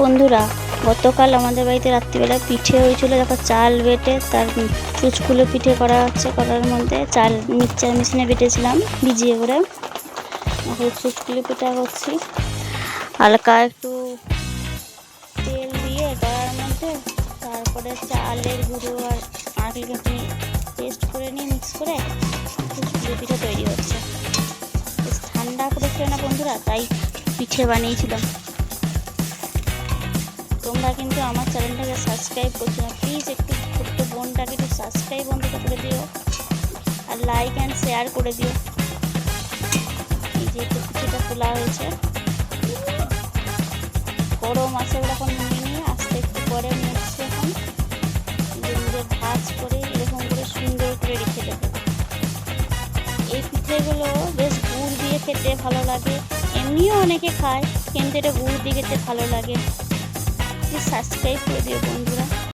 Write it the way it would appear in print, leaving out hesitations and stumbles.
বন্ধুরা, গতকাল আমাদের বাড়িতে রাত্রিবেলা পিঠে হয়েছিল। দেখো, চাল বেটে তার চুচকুলো পিঠে করা হচ্ছে। করার মধ্যে চাল মিক্সচার মেশিনে বেটেছিলাম ভিজিয়ে করে। এখন চুচকুলো পিঠা করছি। হালকা একটু তেল দিয়ে কড়ার মধ্যে, তারপরে চালের গুঁড়ো আর নারকেল পেস্ট করে নিয়ে মিক্স করে চুচকুলো পিঠে তৈরি হচ্ছে। বেশ ঠান্ডা পড়েছিল না বন্ধুরা, তাই পিঠে বানিয়েছিলাম। তোমরা কিন্তু আমার চ্যানেলটাকে সাবস্ক্রাইব করছো না, প্লিজ একটু ছোট্ট বোনটাকে একটু সাবস্ক্রাইব বন্ধুটা করে দিও আর লাইক অ্যান্ড শেয়ার করে দিও। এই যে একটু পিঠেটা তোলা হয়েছে, গরম আছে এখন নিয়ে আস্তে একটু পরে নিচ্ছে। এখন ভাজ করে এরকম করে সুন্দর করে রেখে দেবো। এই পিঠেগুলো বেশ গুড় দিয়ে খেতে ভালো লাগে, এমনিও অনেকে খায়, কিন্তু এটা গুড় দিয়ে খেতে ভালো লাগে। সাবস্ক্রাইব করে দিও বন্ধুরা।